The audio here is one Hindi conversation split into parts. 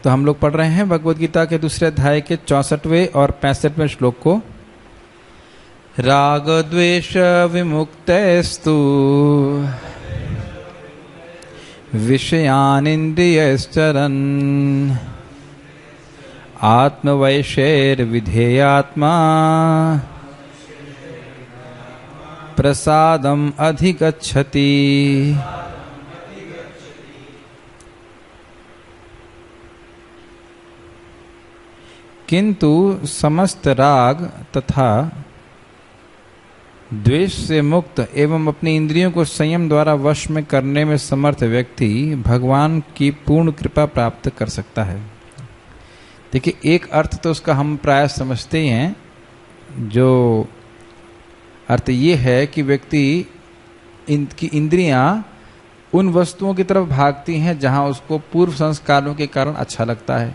तो हम लोग पढ़ रहे हैं भगवद गीता के दूसरे अध्याय के 64वें और 65वें श्लोक को। राग द्वेष विमुक्तस्तु विषयान इंद्रियश्चरन् आत्मवैशेर विधेयात्मा प्रसादम अधिगच्छति। किंतु समस्त राग तथा द्वेष से मुक्त एवं अपनी इंद्रियों को संयम द्वारा वश में करने में समर्थ व्यक्ति भगवान की पूर्ण कृपा प्राप्त कर सकता है। देखिए, एक अर्थ तो उसका हम प्राय समझते ही हैं, जो अर्थ ये है कि व्यक्ति की इंद्रियां उन वस्तुओं की तरफ भागती हैं जहां उसको पूर्व संस्कारों के कारण अच्छा लगता है,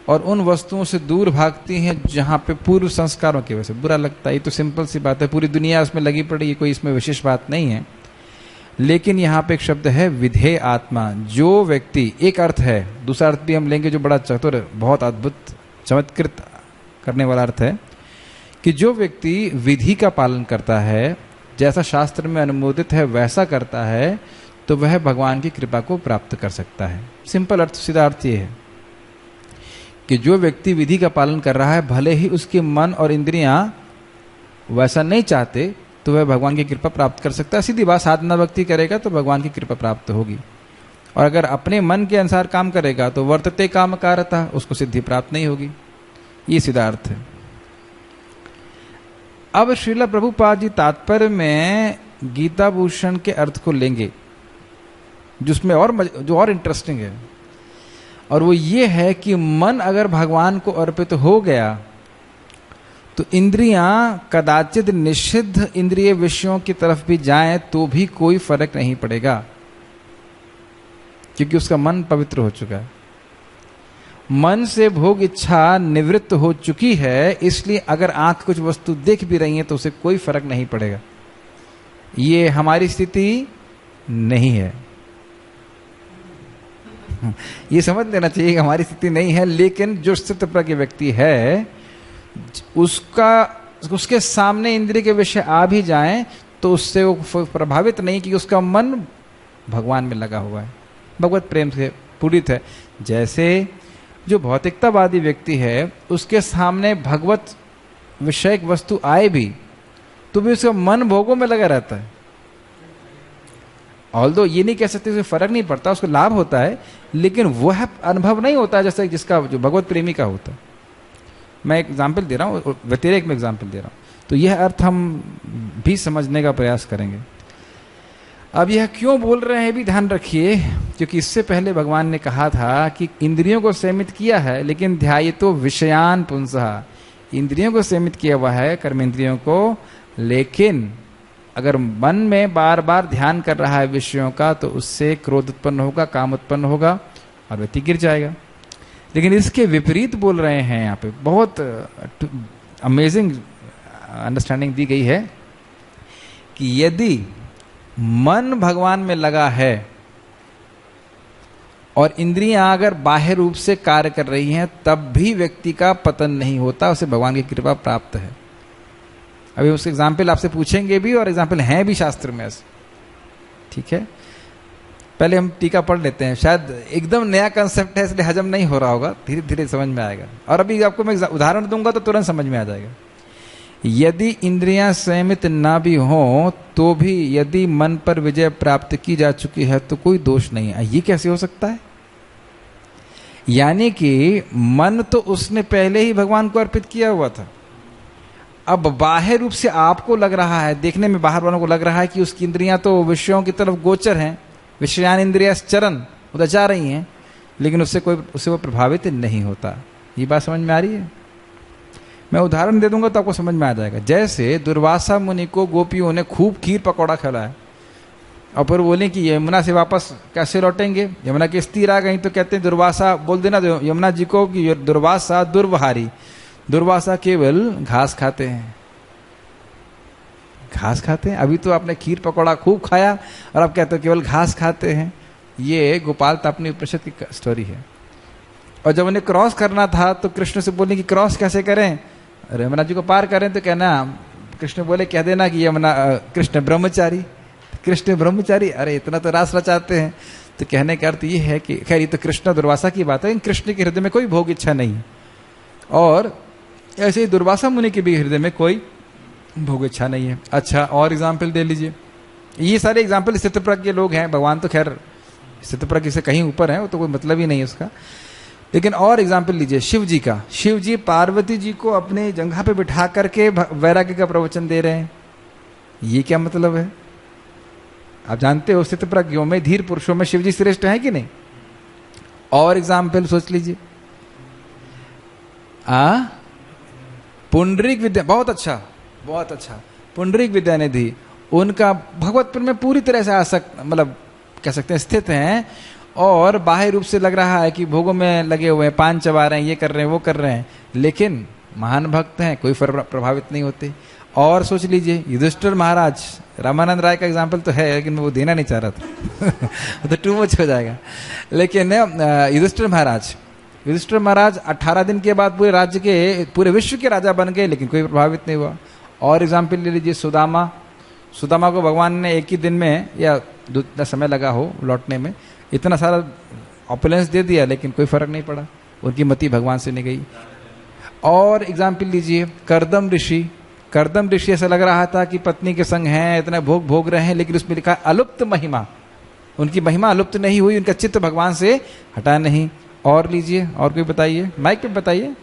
और उन वस्तुओं से दूर भागती हैं जहां पे पूर्व संस्कारों की वजह से बुरा लगता है। ये तो सिंपल सी बात है, पूरी दुनिया उसमें लगी पड़ी है, कोई इसमें विशेष बात नहीं है। लेकिन यहाँ पे एक शब्द है विधेय आत्मा। जो व्यक्ति, एक अर्थ है, दूसरा अर्थ भी हम लेंगे जो बड़ा चतुर, बहुत अद्भुत, चमत्कृत करने वाला अर्थ है कि जो व्यक्ति विधि का पालन करता है, जैसा शास्त्र में अनुमोदित है वैसा करता है, तो वह भगवान की कृपा को प्राप्त कर सकता है। सिंपल अर्थ, सीधा अर्थ ये है कि जो व्यक्ति विधि का पालन कर रहा है, भले ही उसके मन और इंद्रियां वैसा नहीं चाहते, तो वह भगवान की कृपा प्राप्त कर सकता है। सीधी बात, साधना भक्ति करेगा तो भगवान की कृपा प्राप्त होगी। और अगर अपने मन के अनुसार काम करेगा तो वर्तते काम कारता, उसको सिद्धि प्राप्त नहीं होगी। ये सीधा अर्थ है। अब श्रीला प्रभुपाद जी तात्पर्य में गीता भूषण के अर्थ को लेंगे, जिसमें जो और इंटरेस्टिंग है, और वो ये है कि मन अगर भगवान को अर्पित हो गया तो इंद्रियां कदाचित निषिद्ध इंद्रिय विषयों की तरफ भी जाएं तो भी कोई फर्क नहीं पड़ेगा, क्योंकि उसका मन पवित्र हो चुका है। मन से भोग इच्छा निवृत्त हो चुकी है, इसलिए अगर आंख कुछ वस्तु देख भी रही है तो उसे कोई फर्क नहीं पड़ेगा। ये हमारी स्थिति नहीं है। ये समझ लेना चाहिए कि हमारी स्थिति नहीं है। लेकिन जो स्थित प्रज्ञ व्यक्ति है, उसके सामने इंद्रिय के विषय आ भी जाएं तो उससे वो प्रभावित नहीं, कि उसका मन भगवान में लगा हुआ है, भगवत प्रेम से पूरित है। जैसे जो भौतिकतावादी व्यक्ति है, उसके सामने भगवत विषयक वस्तु आए भी तो भी उसका मन भोगों में लगा रहता है। ऑल्दो ये नहीं कह सकते उसे फर्क नहीं पड़ता, उसको लाभ होता है, लेकिन वह अनुभव नहीं होता जैसे जिसका जो भगवत प्रेमी का होता है। मैं एग्जाम्पल दे रहा हूँ, व्यतिरेक में एग्जाम्पल दे रहा हूँ, तो यह अर्थ हम भी समझने का प्रयास करेंगे। अब यह क्यों बोल रहे हैं भी ध्यान रखिए, क्योंकि इससे पहले भगवान ने कहा था कि इंद्रियों को सीमित किया है, लेकिन ध्यायतो विषयान पुंसः, इंद्रियों को सीमित किया हुआ है, कर्मेंद्रियों को, लेकिन अगर मन में बार बार ध्यान कर रहा है विषयों का तो उससे क्रोध उत्पन्न होगा, काम उत्पन्न होगा और व्यक्ति गिर जाएगा। लेकिन इसके विपरीत बोल रहे हैं, यहाँ पे बहुत अमेजिंग अंडरस्टैंडिंग दी गई है कि यदि मन भगवान में लगा है और इंद्रियां अगर बाह्य रूप से कार्य कर रही हैं, तब भी व्यक्ति का पतन नहीं होता, उसे भगवान की कृपा प्राप्त है। अभी उसके एग्जाम्पल आपसे पूछेंगे भी, और एग्जाम्पल हैं भी शास्त्र में ऐसे, ठीक है। पहले हम टीका पढ़ लेते हैं, शायद एकदम नया कंसेप्ट है इसलिए हजम नहीं हो रहा होगा, धीरे धीरे समझ में आएगा। और अभी आपको मैं उदाहरण दूंगा तो तुरंत समझ में आ जाएगा। यदि इंद्रियां संयमित ना भी हों तो भी यदि मन पर विजय प्राप्त की जा चुकी है तो कोई दोष नहीं है। ये कैसे हो सकता है? यानी कि मन तो उसने पहले ही भगवान को अर्पित किया हुआ था। अब बाह्य रूप से आपको लग रहा है, देखने में बाहर वालों को लग रहा है कि उसकी इंद्रियां तो विषयों की तरफ गोचर हैं, विषयान इंद्रियश्चरन्, उधर जा रही हैं, लेकिन उससे वो प्रभावित नहीं होता। ये बात समझ में आ रही है? मैं उदाहरण दे दूंगा तो आपको समझ में आ जाएगा। जैसे दुर्वासा मुनि को गोपियों ने खूब खीर पकौड़ा खिलाया और फिर बोले कि यमुना से वापस कैसे लौटेंगे, यमुना की स्थिर आ गई, तो कहते हैं दुर्वासा, बोल देना यमुना जी को कि दुर्वासा दुर्वहारी, दुर्वासा केवल घास खाते हैं, घास खाते हैं। अभी तो आपने खीर पकौड़ा खूब खाया और आप कहते हो केवल घास खाते हैं। ये गोपाल तापनी उपनिषद की स्टोरी है। और जब उन्हें क्रॉस करना था तो कृष्ण से बोले कि क्रॉस कैसे करें, यमुना जी को पार करें, तो कहना, कृष्ण बोले कह देना कि यमुना कृष्ण ब्रह्मचारी। कृष्ण ब्रह्मचारी, अरे इतना तो रास रचाते हैं। तो कहने का अर्थ ये है कि खैर ये तो कृष्ण दुर्वासा की बात है, लेकिन कृष्ण के हृदय में कोई भोग इच्छा नहीं, और ऐसे ही दुर्वासा मुनि के भी हृदय में कोई भोग इच्छा नहीं है। अच्छा, और एग्जाम्पल दे लीजिए। ये सारे एग्जाम्पल स्थितप्रज्ञ लोग हैं, भगवान तो खैर स्थितप्रज्ञ से कहीं ऊपर है, वो तो कोई मतलब ही नहीं है उसका। लेकिन और एग्जाम्पल लीजिए शिव जी का। शिव जी पार्वती जी को अपने जंघा पे बिठा करके वैराग्य का प्रवचन दे रहे हैं, ये क्या मतलब है? आप जानते हो स्थितप्रज्ञों में, धीर पुरुषों में शिव जी श्रेष्ठ हैं कि नहीं? और एग्जाम्पल सोच लीजिए। पुंडरीक विद्या, बहुत अच्छा बहुत अच्छा, पुंडरीक विद्यानिधि, उनका भगवतपुर में पूरी तरह से आसक्त, मतलब कह सकते हैं स्थित हैं, और बाह्य रूप से लग रहा है कि भोगों में लगे हुए हैं, पान चबा रहे हैं, ये कर रहे हैं वो कर रहे हैं, लेकिन महान भक्त हैं, कोई प्रभावित नहीं होते। और सोच लीजिए युधिष्ठिर महाराज, रामानंद राय का एग्जाम्पल तो है लेकिन मैं वो देना नहीं चाह रहा था तो टू मच हो जाएगा। लेकिन युधिष्ठिर महाराज 18 दिन के बाद पूरे राज्य के, पूरे विश्व के राजा बन गए, लेकिन कोई प्रभावित नहीं हुआ। और एग्जाम्पल ले लीजिए सुदामा को भगवान ने एक ही दिन में, या जितना समय लगा हो लौटने में, इतना सारा ऑपुलेंस दे दिया, लेकिन कोई फर्क नहीं पड़ा, उनकी मति भगवान से नहीं गई। और एग्जाम्पल लीजिए कर्दम ऋषि, ऐसा लग रहा था कि पत्नी के संग हैं, इतना भोग रहे हैं, लेकिन उसमें लिखा अलुप्त महिमा, उनकी महिमा अलुप्त नहीं हुई, उनका चित्त भगवान से हटा नहीं। और लीजिए, और कोई बताइए, माइक पे बताइए।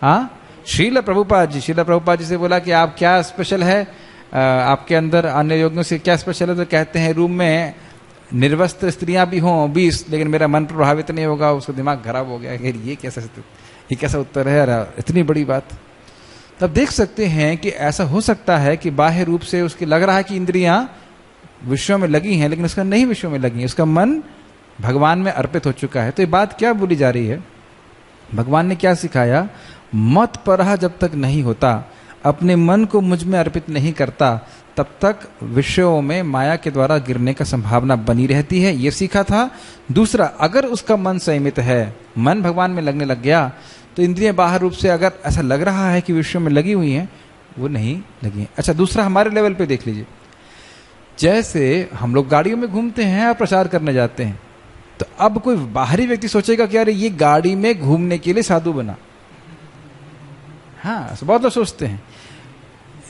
हाँ, श्रील प्रभुपाद जी से बोला कि आप क्या स्पेशल है आपके अंदर, अन्य योगियों से क्या स्पेशल है? तो कहते हैं रूम में निर्वस्त्र स्त्रियां भी हों 20, लेकिन मेरा मन प्रभावित नहीं होगा, उसका दिमाग खराब हो गया। ये कैसा उत्तर है यार, इतनी बड़ी बात। तब देख सकते हैं कि ऐसा हो सकता है कि बाह्य रूप से उसके लग रहा है कि इंद्रियां विषयों में लगी हैं, लेकिन उसका नहीं विषयों में लगी है, उसका मन भगवान में अर्पित हो चुका है। तो ये बात क्या बोली जा रही है? भगवान ने क्या सिखाया? मत परहा जब तक नहीं होता, अपने मन को मुझ में अर्पित नहीं करता, तब तक विषयों में माया के द्वारा गिरने का संभावना बनी रहती है, ये सीखा था। दूसरा, अगर उसका मन संयमित है, मन भगवान में लगने लग गया, तो इंद्रियां बाहर रूप से अगर ऐसा लग रहा है कि विषयों में लगी हुई हैं, वो नहीं लगी हैं। अच्छा, दूसरा हमारे लेवल पे देख लीजिए। जैसे हम लोग गाड़ियों में घूमते हैं और प्रचार करने जाते हैं, तो अब कोई बाहरी व्यक्ति सोचेगा कि अरे ये गाड़ी में घूमने के लिए साधु बना, हाँ बहुत लोग सोचते हैं।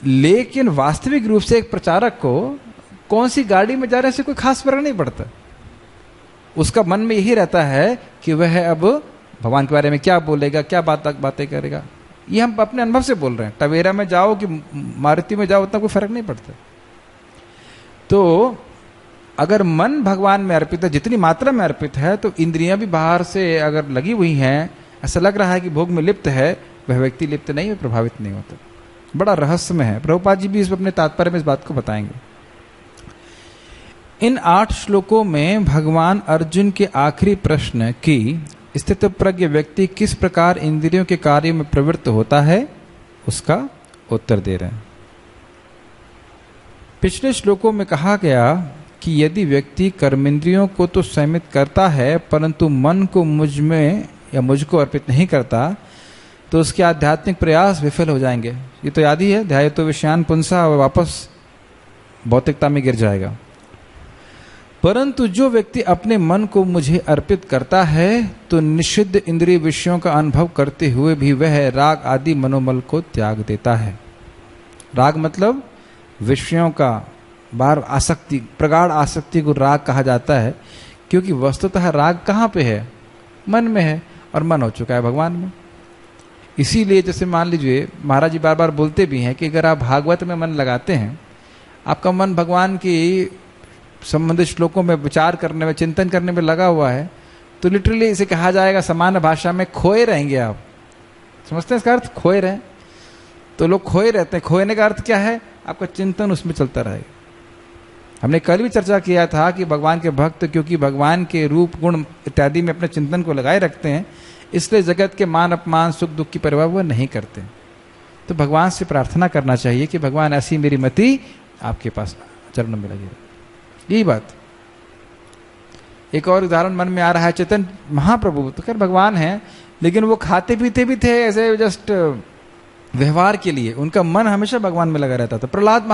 लेकिन वास्तविक रूप से एक प्रचारक को कौन सी गाड़ी में जा रहे से कोई खास फर्क नहीं पड़ता, उसका मन में यही रहता है कि वह अब भगवान के बारे में क्या बोलेगा, क्या बातें करेगा। ये हम अपने अनुभव से बोल रहे हैं। टवेरा में जाओ कि मारुति में जाओ, उतना कोई फर्क नहीं पड़ता। तो अगर मन भगवान में अर्पित है, जितनी मात्रा में अर्पित है, तो इंद्रियां भी बाहर से अगर लगी हुई हैं, ऐसा लग रहा है कि भोग में लिप्त है, वह व्यक्ति लिप्त नहीं है, प्रभावित नहीं होता। बड़ा रहस्यमय है। प्रभुपाद जी भी इस अपने तात्पर्य में इस बात को बताएंगे। इन 8 श्लोकों में भगवान अर्जुन के आखिरी प्रश्न की स्थितप्रज्ञ व्यक्ति किस प्रकार इंद्रियों के कार्य में प्रवृत्त होता है, उसका उत्तर दे रहे हैं। पिछले श्लोकों में कहा गया कि यदि व्यक्ति कर्मेंद्रियों को तो संयमित करता है, परंतु मन को मुझ में या मुझको अर्पित नहीं करता, तो उसके आध्यात्मिक प्रयास विफल हो जाएंगे। ये तो याद ही है, ध्याय तो विषयान पुंसा, वापस भौतिकता में गिर जाएगा। परंतु जो व्यक्ति अपने मन को मुझे अर्पित करता है, तो निषिद्ध इंद्रिय विषयों का अनुभव करते हुए भी वह राग आदि मनोमल को त्याग देता है। राग मतलब विषयों का बार आसक्ति, प्रगाढ़ आसक्ति को राग कहा जाता है, क्योंकि वस्तुतः राग कहाँ पे है? मन में है, और मन हो चुका है भगवान में। इसीलिए जैसे मान लीजिए, महाराज जी बार बार बोलते भी हैं कि अगर आप भागवत में मन लगाते हैं, आपका मन भगवान की संबंधित श्लोकों में विचार करने में, चिंतन करने में लगा हुआ है, तो लिटरली इसे कहा जाएगा सामान्य भाषा में खोए रहेंगे आप। समझते हैं इसका अर्थ? खोए रहें। तो लोग खोए रहते हैं। खोने का अर्थ क्या है? आपका चिंतन उसमें चलता रहेगा। हमने कल भी चर्चा किया था कि भगवान के भक्त क्योंकि भगवान के रूप गुण इत्यादि में अपने चिंतन को लगाए रखते हैं, इसलिए जगत के मान अपमान सुख दुख की परवाह वह नहीं करते। तो भगवान से प्रार्थना करना चाहिए कि भगवान ऐसी मेरी मति आपके पास चरणों में लगी रहे। यही बात। एक और उदाहरण मन में आ रहा है, चैतन्य महाप्रभु तो खैर भगवान हैं, लेकिन वो खाते पीते भी थे ऐसे जस्ट व्यवहार के लिए, उनका मन हमेशा भगवान में लगा रहता था। प्रहलाद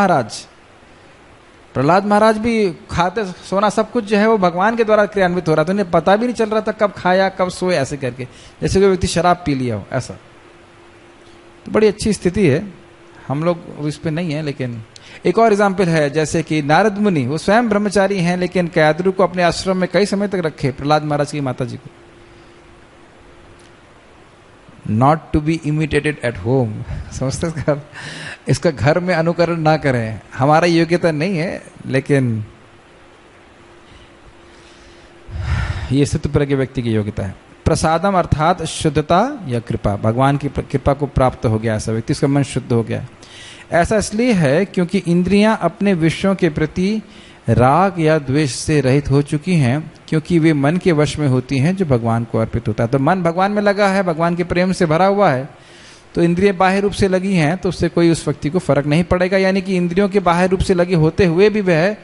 महाराज भी खाते सोना सब कुछ जो है वो भगवान के द्वारा क्रियान्वित हो रहा था, उन्हें पता भी नहीं चल रहा था कब खाया कब सोए, ऐसे करके जैसे कोई व्यक्ति शराब पी लिया हो ऐसा। तो बड़ी अच्छी स्थिति है, हम लोग इस पे नहीं है। लेकिन एक और एग्जाम्पल है, जैसे कि नारद मुनि, वो स्वयं ब्रह्मचारी हैं लेकिन कयादुरु को अपने आश्रम में कई समय तक रखे, प्रहलाद महाराज की माता जी को। Not to be imitated at home, समझते इसका घर में अनुकरण ना करें, हमारा योग्यता नहीं है, लेकिन ये सत्य के व्यक्ति की योग्यता है। प्रसादम अर्थात शुद्धता या कृपा, भगवान की कृपा को प्राप्त हो गया ऐसा व्यक्ति, उसका मन शुद्ध हो गया। ऐसा इसलिए है क्योंकि इंद्रियां अपने विषयों के प्रति राग या द्वेष से रहित हो चुकी हैं, क्योंकि वे मन के वश में होती हैं जो भगवान को अर्पित होता है। तो मन भगवान में लगा है, भगवान के प्रेम से भरा हुआ है, तो इंद्रियां बाह्य रूप से लगी हैं तो उससे कोई उस व्यक्ति को फर्क नहीं पड़ेगा, यानी कि इंद्रियों के बाह्य रूप से लगे होते हुए भी वह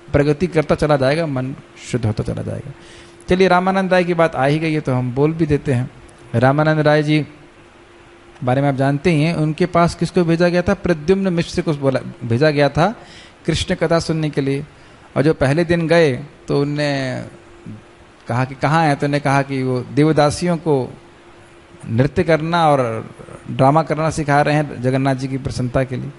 प्रगति करता चला जाएगा, मन शुद्ध होता चला जाएगा। चलिए, रामानंद राय की बात आ ही गई है तो हम बोल भी देते हैं। रामानंद राय जी बारे में आप जानते ही हैं, उनके पास किसको भेजा गया था? प्रद्युम्न मिश्र को भेजा गया था कृष्ण कथा सुनने के लिए। और जो पहले दिन गए तो उनने कहा कि कहाँ है, तो उन्होंने कहा कि वो देवदासियों को नृत्य करना और ड्रामा करना सिखा रहे हैं जगन्नाथ जी की प्रसन्नता के लिए।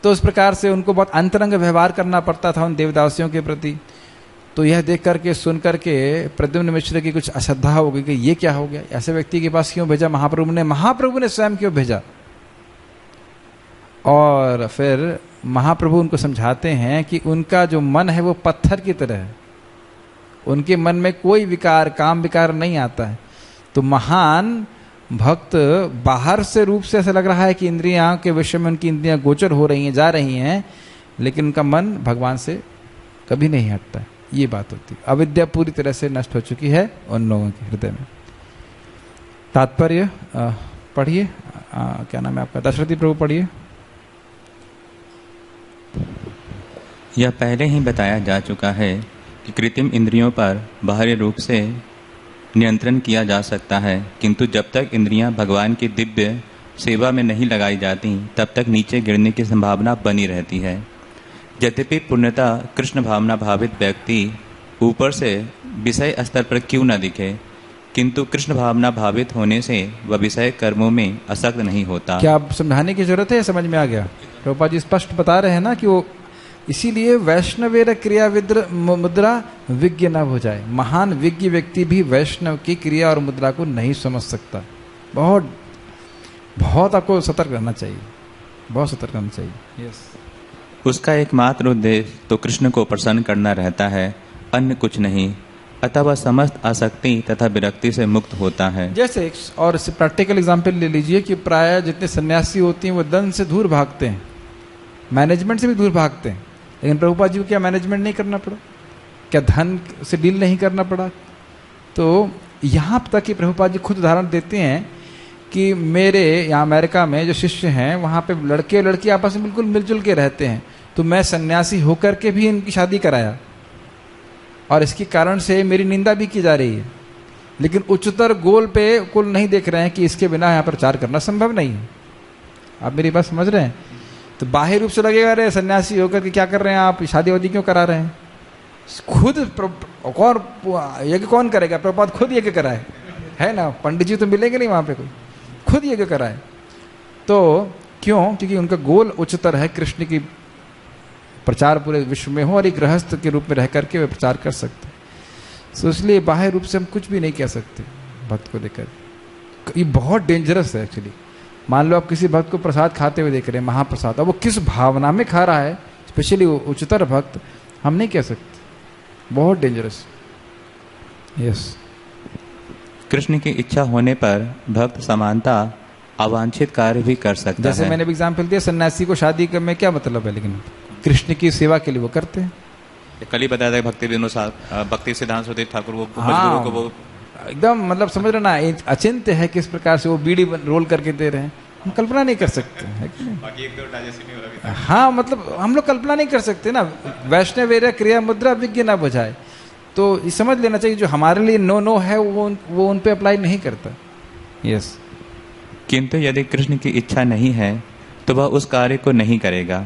तो उस प्रकार से उनको बहुत अंतरंग व्यवहार करना पड़ता था उन देवदासियों के प्रति। तो यह देख करके सुन करके प्रद्युम्न मिश्र की कुछ अश्रद्धा हो गई कि ये क्या हो गया, ऐसे व्यक्ति के पास क्यों भेजा महाप्रभु ने स्वयं क्यों भेजा। और फिर महाप्रभु उनको समझाते हैं कि उनका जो मन है वो पत्थर की तरह है, उनके मन में कोई विकार, काम विकार नहीं आता है। तो महान भक्त बाहर से रूप से ऐसा लग रहा है कि इंद्रियां के विषय में उनकी इंद्रियां गोचर हो रही हैं, जा रही हैं, लेकिन उनका मन भगवान से कभी नहीं हटता है। ये बात होती है। अविद्या पूरी तरह से नष्ट हो चुकी है उन लोगों के हृदय में। तात्पर्य पढ़िए, क्या नाम है आपका? दशरथी प्रभु पढ़िए। यह पहले ही बताया जा चुका है कि कृत्रिम इंद्रियों पर बाहरी रूप से नियंत्रण किया जा सकता है, किंतु जब तक इंद्रियां भगवान की दिव्य सेवा में नहीं लगाई जाती तब तक नीचे गिरने की संभावना बनी रहती है। यद्यपि पूर्णतः कृष्ण भावना भावित व्यक्ति ऊपर से विषय स्तर पर क्यों न दिखे, किंतु कृष्ण भावना भावित होने से वह विषय कर्मों में आसक्त नहीं होता। क्या आप समझाने की जरूरत है? समझ में आ गया? प्रभुपाद जी स्पष्ट बता रहे हैं ना कि वो इसीलिए वैष्णवेर क्रिया मुद्रा विज्ञ न हो जाए। महान विज्ञ व्यक्ति भी वैष्णव की क्रिया और मुद्रा को नहीं समझ सकता। बहुत बहुत आपको सतर्क रहना चाहिए, बहुत सतर्क रहना चाहिए। यस। उसका एकमात्र उद्देश्य तो कृष्ण को प्रसन्न करना रहता है, अन्य कुछ नहीं। अतः वह समस्त आसक्ति तथा विरक्ति से मुक्त होता है। जैसे और प्रैक्टिकल एग्जाम्पल ले लीजिए कि प्राय जितने सन्यासी होती हैं वो धन से दूर भागते हैं, मैनेजमेंट से भी दूर भागते हैं, लेकिन प्रभुपाद जी को क्या मैनेजमेंट नहीं करना पड़ा? क्या धन से डील नहीं करना पड़ा? तो यहाँ तक कि प्रभुपाद जी खुद उदाहरण देते हैं कि मेरे यहाँ अमेरिका में जो शिष्य हैं वहाँ पे लड़के और लड़की आपस में बिल्कुल मिलजुल के रहते हैं, तो मैं सन्यासी होकर के भी इनकी शादी कराया और इसके कारण से मेरी निंदा भी की जा रही है, लेकिन उच्चतर गोल पे कुल नहीं देख रहे हैं कि इसके बिना यहाँ प्रचार करना संभव नहीं है। आप मेरी बात समझ रहे हैं? तो बाह्य रूप से लगेगा अरे सन्यासी होकर के क्या कर रहे हैं आप, शादी वादी क्यों करा रहे हैं? खुद यज्ञ कौन करेगा? प्रभुपाद खुद यज्ञ कराए है ना, पंडित जी तो मिलेंगे नहीं वहाँ पे, कोई खुद यज्ञ कराए। तो क्यों? क्योंकि उनका गोल उच्चतर है, कृष्ण की प्रचार पूरे विश्व में हो और एक गृहस्थ के रूप में रह करके वे प्रचार कर सकते हैं। तो इसलिए बाह्य रूप से हम कुछ भी नहीं कह सकते भक्त को लेकर। ये बहुत डेंजरस है एक्चुअली। मान लो आप किसी भक्त को प्रसाद खाते हुए देख रहे हैं, महाप्रसाद, अब वो किस भावना में खा रहा है, स्पेशली वो उच्चतर भक्त, हम नहीं कह सकते। बहुत डेंजरस। यस। कृष्ण की इच्छा होने पर भक्त समानता अवांछित कार्य भी कर सकता है। जैसे मैंने भी एग्जाम्पल दिया, सन्यासी को शादी में क्या मतलब है, लेकिन कृष्ण की सेवा के लिए वो करते हैं। कल ही बताया था भक्ति सिद्धांत सरस्वती ठाकुर वो मजदूरों को वो एकदम मतलब समझ रहे ना, अचिंत्य है किस प्रकार से वो बीड़ी रोल करके दे रहे हैं, हम कल्पना नहीं कर सकते है कि नहीं? बाकी एक हाँ, मतलब हम लोग कल्पना नहीं कर सकते ना। वैष्णवेर क्रिया मुद्रा विज्ञ ना बुझाए। तो ये समझ लेना चाहिए जो हमारे लिए नो नो है वो उन पे अप्लाई नहीं करता। यस। किंतु यदि कृष्ण की इच्छा नहीं है तो वह उस कार्य को नहीं करेगा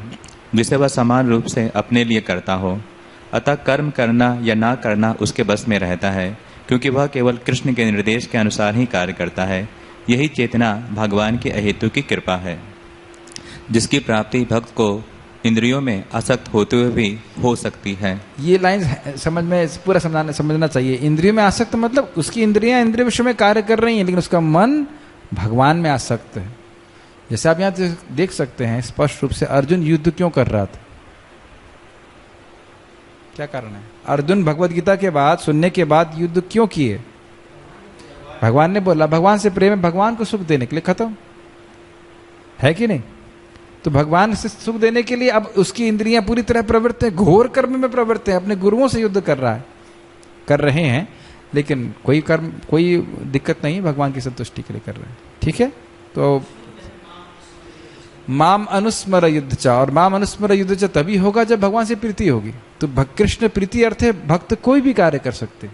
जिसे वह समान रूप से अपने लिए करता हो। अतः कर्म करना या ना करना उसके बस में रहता है, क्योंकि वह केवल कृष्ण के निर्देश के अनुसार ही कार्य करता है। यही चेतना भगवान की अहेतु की कृपा है, जिसकी प्राप्ति भक्त को इंद्रियों में आसक्त होते हुए भी हो सकती है। ये लाइन समझ में पूरा समझना चाहिए। इंद्रियों में आसक्त मतलब उसकी इंद्रियां इंद्रिय विषय में कार्य कर रही हैं, लेकिन उसका मन भगवान में आसक्त है। जैसे आप यहाँ देख सकते हैं स्पष्ट रूप से, अर्जुन युद्ध क्यों कर रहा था? क्या कारण है? अर्जुन भगवत गीता के बाद सुनने के बाद युद्ध क्यों किए? भगवान ने बोला, भगवान से प्रेम है, भगवान को सुख देने के लिए, खत्म है कि नहीं? तो भगवान से सुख देने के लिए अब उसकी इंद्रियां पूरी तरह प्रवृत्त है, घोर कर्म में प्रवृत्त है, अपने गुरुओं से युद्ध कर रहे हैं, लेकिन कोई दिक्कत नहीं, भगवान की संतुष्टि के लिए कर रहे हैं। ठीक है? तो माम अनुस्मर युद्ध चा, और माम अनुस्मर युद्ध चा तभी होगा जब भगवान से प्रीति होगी। तो कृष्ण प्रीति अर्थ है भक्त कोई भी कार्य कर सकते।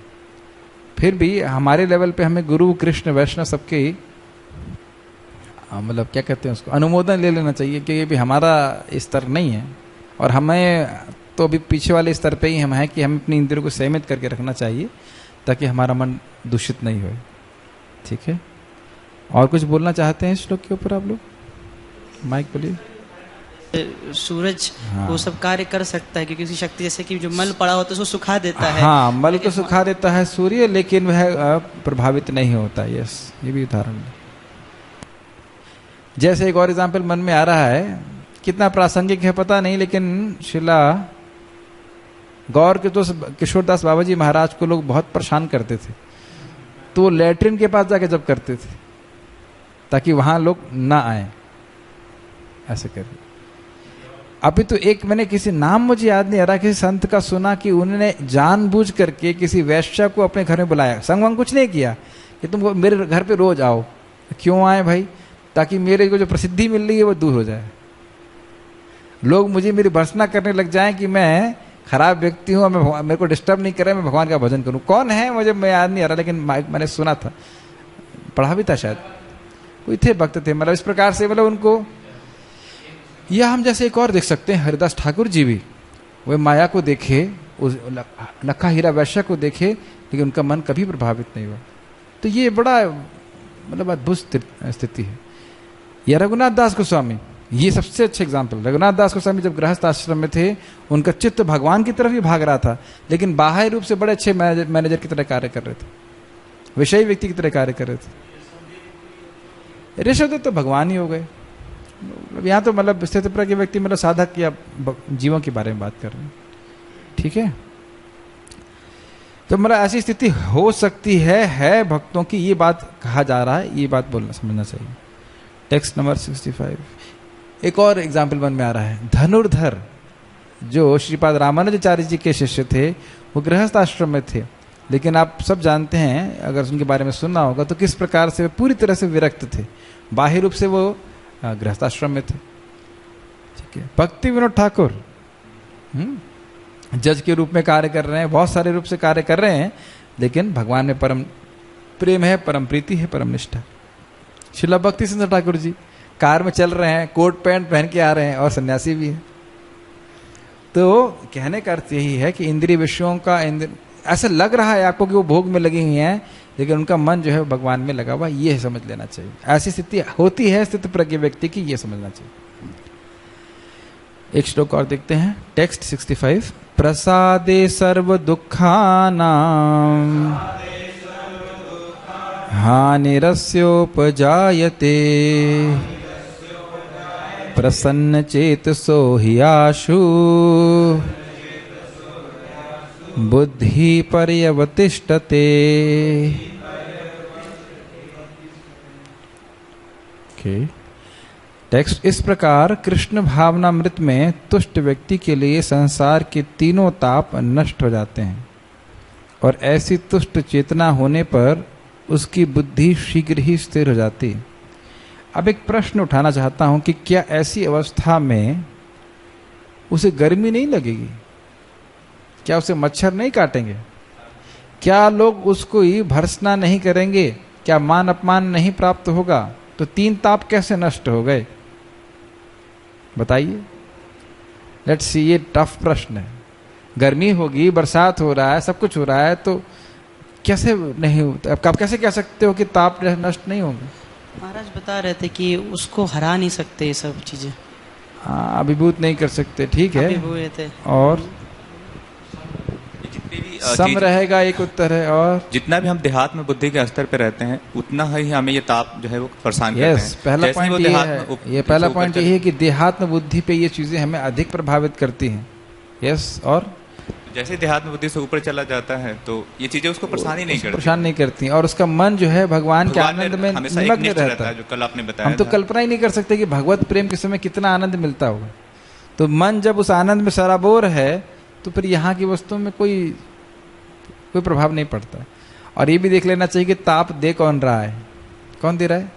फिर भी हमारे लेवल पे हमें गुरु कृष्ण वैष्णव सबके मतलब क्या कहते हैं उसको, अनुमोदन ले लेना चाहिए कि ये भी हमारा स्तर नहीं है, और हमें तो अभी पीछे वाले स्तर पे ही हम हैं कि हम अपनी इंद्रियों को संयमित करके रखना चाहिए ताकि हमारा मन दूषित नहीं हो। ठीक है? और कुछ बोलना चाहते हैं इस श्लोक के ऊपर आप लोग? माइक बोलिए। सूरज वो सब कार्य कर सकता है, क्योंकि उसकी शक्ति, जैसे कि जो मल पड़ा होता है उसको सुखा देता है। हाँ, मल को सुखा देता है सूर्य, लेकिन वह प्रभावित नहीं होता। यस, ये भी उदाहरण है। जैसे एक और एग्जाम्पल मन में आ रहा है, कितना प्रासंगिक है पता नहीं, लेकिन शिला गौर के तो किशोरदास बाबा जी महाराज को लोग बहुत परेशान करते थे, तो वो लैट्रिन के पास जाके जब करते थे ताकि वहां लोग ना आए, ऐसे करके। अभी तो एक मैंने किसी नाम मुझे याद नहीं आ रहा, किसी संत का सुना कि उन्होंने जानबूझ करके किसी वैश्या को अपने घर में बुलाया, संग वंग कुछ नहीं किया, कि तुम मेरे घर पे रोज आओ। क्यों आए भाई? ताकि मेरे को जो प्रसिद्धि मिल रही है वो दूर हो जाए, लोग मुझे मेरी भर्त्सना करने लग जाएं कि मैं खराब व्यक्ति हूँ, मेरे को डिस्टर्ब नहीं करे, मैं भगवान का भजन करूँ। कौन है मुझे मैं याद नहीं आ रहा, लेकिन मैंने सुना था, पढ़ा भी था शायद, कोई थे भक्त थे, मतलब इस प्रकार से, मतलब उनको। या हम जैसे एक और देख सकते हैं, हरिदास ठाकुर जी भी वे माया को देखे, उस लखा हीरा वैश्य को देखे, लेकिन उनका मन कभी प्रभावित नहीं हुआ। तो ये बड़ा मतलब अद्भुत स्थिति है। या रघुनाथ दास गोस्वामी, ये सबसे अच्छे एग्जाम्पल। रघुनाथ दास गोस्वामी जब गृहस्थ आश्रम में थे, उनका चित्त भगवान की तरफ ही भाग रहा था, लेकिन बाह्य रूप से बड़े अच्छे मैनेजर की तरह कार्य कर रहे थे, विषयी व्यक्ति की तरह कार्य कर रहे थे। ऋषभदेव तो भगवान ही हो गए। यहाँ तो मतलब स्थित प्रज्ञ व्यक्ति, मतलब साधक या जीवों के बारे में बात कर रहे हैं। ठीक है? तो मतलब ऐसी स्थिति हो सकती है भक्तों की, ये बात कहा जा रहा है, ये बात बोलना समझना चाहिए। Text number 65। एक और एग्जाम्पल मन में आ रहा है, धनुर्धर जो श्रीपाद रामानुजाचार्य जी के शिष्य थे, वो गृहस्थ आश्रम में थे, लेकिन आप सब जानते हैं, अगर उनके बारे में सुनना होगा, तो किस प्रकार से वे पूरी तरह से विरक्त थे। बाह्य रूप से वो गृहस्थ आश्रम में थे। ठीक है? भक्ति विनोद ठाकुर जज के रूप में कार्य कर रहे हैं, बहुत सारे रूप से कार्य कर रहे हैं, लेकिन भगवान में परम प्रेम है, परम प्रीति है, परम निष्ठा। शिला भक्ति सिंह ठाकुर जी कार में चल रहे हैं, कोट पैंट पहन के आ रहे हैं, और सन्यासी भी है। तो कहने का अर्थ यही है कि इंद्रिय विषयों का ऐसा लग रहा है आपको कि वो भोग में लगी हुई हैं, लेकिन उनका मन जो है भगवान में लगा हुआ, ये समझ लेना चाहिए। ऐसी स्थिति होती है स्थित प्रज्ञ व्यक्ति की, ये समझना चाहिए। एक श्लोक और देखते हैं, टेक्स्ट 65। प्रसादे सर्व दुखानां हानिरस्योपजायते प्रसन्न चेतसो हि आशु बुद्धि पर्यवतिष्ठते। टेक्स्ट, इस प्रकार कृष्ण भावनामृत में तुष्ट व्यक्ति के लिए संसार के तीनों ताप नष्ट हो जाते हैं, और ऐसी तुष्ट चेतना होने पर उसकी बुद्धि शीघ्र ही स्थिर हो जाती। अब एक प्रश्न उठाना चाहता हूं कि क्या ऐसी अवस्था में उसे गर्मी नहीं लगेगी? क्या उसे मच्छर नहीं काटेंगे? क्या लोग उसको ही भर्त्सना नहीं करेंगे? क्या मान अपमान नहीं प्राप्त होगा? तो 3 ताप कैसे नष्ट हो गए बताइए? लेट्स सी, ये टफ प्रश्न है। गर्मी होगी, बरसात हो रहा है, सब कुछ हो रहा है, तो कैसे नहीं होता? अब आप कैसे कह सकते हो कि ताप नष्ट नहीं होंगे? महाराज बता रहे थे कि उसको हरा नहीं सकते ये सब चीजें। हाँ, अभिभूत नहीं कर सकते, ठीक है। अभिभूत है। और जितनी भी सम रहेगा, एक उत्तर है। और जितना भी हम देहात्म बुद्धि के स्तर पे रहते हैं, उतना ही हमें ये ताप जो है वो परेशान करते हैं। पहला जैसे ही वो पॉइंट ये देहात्म है, ये पहला पॉइंट ये है कि देहात्म बुद्धि पे ये चीजें हमें अधिक प्रभावित करती हैं। यस, और जैसे ही देहात्म बुद्धि से ऊपर चला जाता है तो ये चीजें उसको परेशान ही नहीं करती, परेशान नहीं करती, और उसका मन जो है भगवान के आनंद में हमेशा निमग्न एकनिष्ठ रहता है, है। जो कल आपने बताया हम तो था। कल्पना ही नहीं कर सकते कि भगवत प्रेम के समय कितना आनंद मिलता होगा। तो मन जब उस आनंद में सराबोर है तो फिर यहाँ की वस्तुओं में कोई प्रभाव नहीं पड़ता। और ये भी देख लेना चाहिए कि ताप दे कौन रहा है? कौन दे रहा है?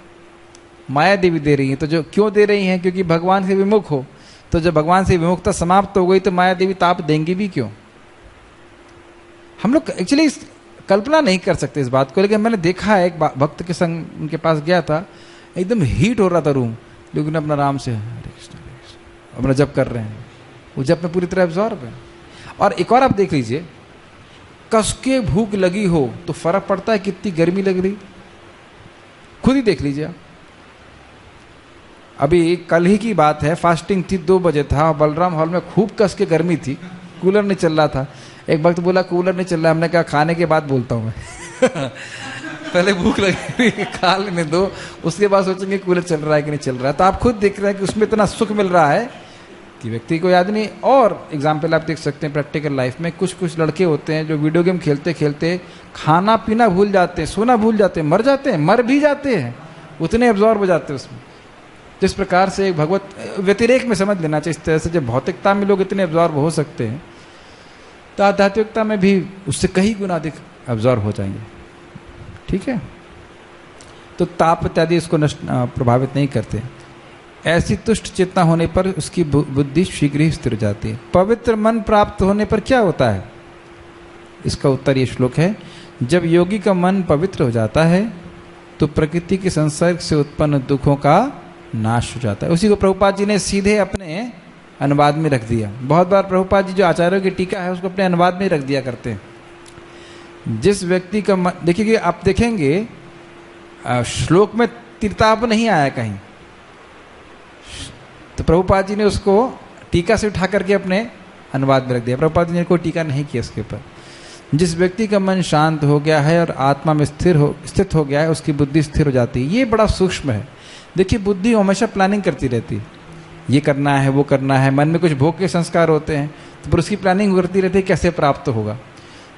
माया देवी दे रही है। तो जो क्यों दे रही हैं? क्योंकि भगवान से विमुख हो। तो जब भगवान से विमुखता समाप्त हो गई तो माया देवी ताप देंगी भी क्यों? हम लोग एक्चुअली कल्पना नहीं कर सकते इस बात को, लेकिन मैंने देखा है, एक भक्त के संग उनके पास गया था, एकदम हीट हो रहा था रूम, लेकिन अपना आराम से हरे कृष्ण अपना जप कर रहे हैं, वो जप में पूरी तरह एब्जॉर्ब है। और एक और आप देख लीजिए, कसके भूख लगी हो तो फर्क पड़ता है कितनी गर्मी लग रही? खुद ही देख लीजिए आप। अभी कल ही की बात है, फास्टिंग थी, 2 बजे था, बलराम हॉल में खूब कस के गर्मी थी, कूलर नहीं चल रहा था। एक वक्त बोला कूलर नहीं चल रहा, हमने कहा खाने के बाद बोलता हूँ मैं पहले भूख लगी खा लेने दो, उसके बाद सोचेंगे कूलर चल रहा है कि नहीं चल रहा है। तो आप खुद देख रहे हैं कि उसमें इतना सुख मिल रहा है कि व्यक्ति को याद नहीं। और एग्जाम्पल आप देख सकते हैं प्रैक्टिकल लाइफ में, कुछ लड़के होते हैं जो वीडियो गेम खेलते खेलते खाना पीना भूल जाते हैं, सोना भूल जाते हैं, मर जाते हैं, मर भी जाते हैं, उतने एब्जॉर्ब हो जाते हैं उसमें। जिस प्रकार से भगवत व्यतिरेक में समझ लेना चाहिए, इस तरह से जब भौतिकता में लोग इतने एब्जॉर्ब हो सकते हैं तो आध्यात्मिकता में भी उससे कई गुना अधिक एब्जॉर्ब हो जाएंगे। ठीक है, तो ताप इत्यादि इसको प्रभावित नहीं करते। ऐसी तुष्ट चेतना होने पर उसकी बुद्धि शीघ्र ही स्थिर हो जाती है। पवित्र मन प्राप्त होने पर क्या होता है? इसका उत्तर ये श्लोक है, जब योगी का मन पवित्र हो जाता है तो प्रकृति के संसर्ग से उत्पन्न दुखों का नाश हो जाता है। उसी को प्रभुपाद जी ने सीधे अपने अनुवाद में रख दिया। बहुत बार प्रभुपाद जी जो आचार्यों की टीका है उसको अपने अनुवाद में रख दिया करते हैं। जिस व्यक्ति का मन, देखिए आप देखेंगे श्लोक में तिरताप नहीं आया कहीं, तो प्रभुपाद जी ने उसको टीका से उठा करके अपने अनुवाद में रख दिया। प्रभुपाद जी ने कोई टीका नहीं किया इसके ऊपर। जिस व्यक्ति का मन शांत हो गया है और आत्मा में स्थित हो गया है, उसकी बुद्धि स्थिर हो जाती है। ये बड़ा सूक्ष्म है। देखिए बुद्धि हमेशा प्लानिंग करती रहती है, ये करना है, वो करना है, मन में कुछ भोग के संस्कार होते हैं तो फिर उसकी प्लानिंग करती रहती है कैसे प्राप्त होगा।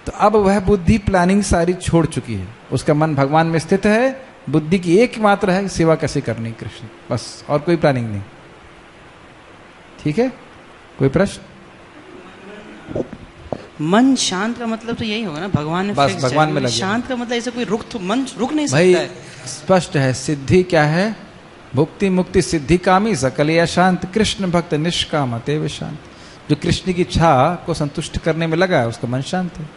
तो अब वह बुद्धि प्लानिंग सारी छोड़ चुकी है, उसका मन भगवान में स्थित है, बुद्धि की एकमात्र है सेवा कैसे करनी कृष्ण, बस, और कोई प्लानिंग नहीं। ठीक है, कोई प्रश्न? मन शांत का मतलब तो यही होगा ना, भगवान में बस भगवान में लग गया। शांत का मतलब ऐसे कोई मन रुक नहीं भाई सकता है। स्पष्ट है, सिद्धि क्या है? भुक्ति मुक्ति सिद्धि कामी सकल या शांत, कृष्ण भक्त निष्काम अतएव शांत। जो कृष्ण की इच्छा को संतुष्ट करने में लगा है उसका मन शांत है।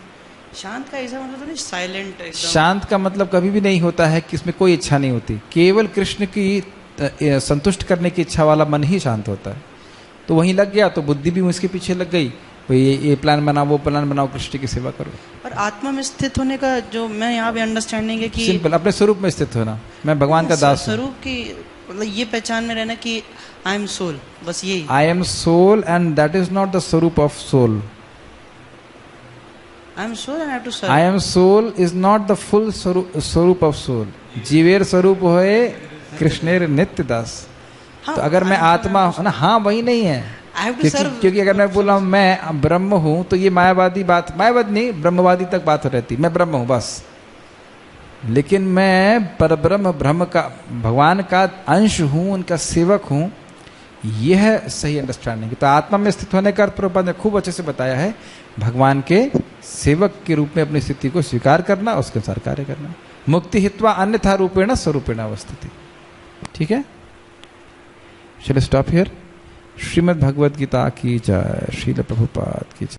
शांत का ऐसा मतलब तो नहीं साइलेंट एकदम। शांत का मतलब कभी भी नहीं होता है कि इसमें कोई इच्छा नहीं होती, केवल कृष्ण की संतुष्ट करने की इच्छा वाला मन ही शांत होता है। तो वहीं लग गया तो बुद्धि भी उसके पीछे लग गई, भाई ये प्लान बनाओ, वो प्लान बनाओ, कृष्ण की सेवा करो। और आत्मा में स्थित होने का जो मैं यहाँ पे अंडरस्टैंडिंग है कि सिंपल, अपने स्वरूप में स्थित होना, मैं भगवान का दास हूँ। स्वरूप की मतलब ये पहचान में रहना कि आई एम सोल, बस यही। I am soul and that is not the स्वरूप of soul. I am soul and I have to serve. I am soul is not the full स्वरूप ऑफ सोल। जीवेर स्वरूप होए कृष्णेर नित्य दास। तो अगर मैं आत्मा हूं ना, हाँ वही नहीं है, क्योंकि अगर मैं बोला मैं ब्रह्म हूं तो ये मायावादी बात, मायावादी नहीं ब्रह्मवादी तक बात हो रहती, मैं ब्रह्म हूं बस। लेकिन मैं परब्रह्म ब्रह्म का, भगवान का अंश हूं, उनका सेवक हूं, यह सही अंडरस्टैंडिंग। तो आत्मा में स्थित होने का अर्थ प्रभुपाद ने खूब अच्छे से बताया है, भगवान के सेवक के रूप में अपनी स्थिति को स्वीकार करना, उसके अनुसार कार्य करना। मुक्ति हित्वा अन्यथा रूपेण स्वरूपेण अवस्थिति। ठीक है, शैल स्टॉप हियर। श्रीमद् भगवद गीता की जय। श्रील प्रभुपाद की जय।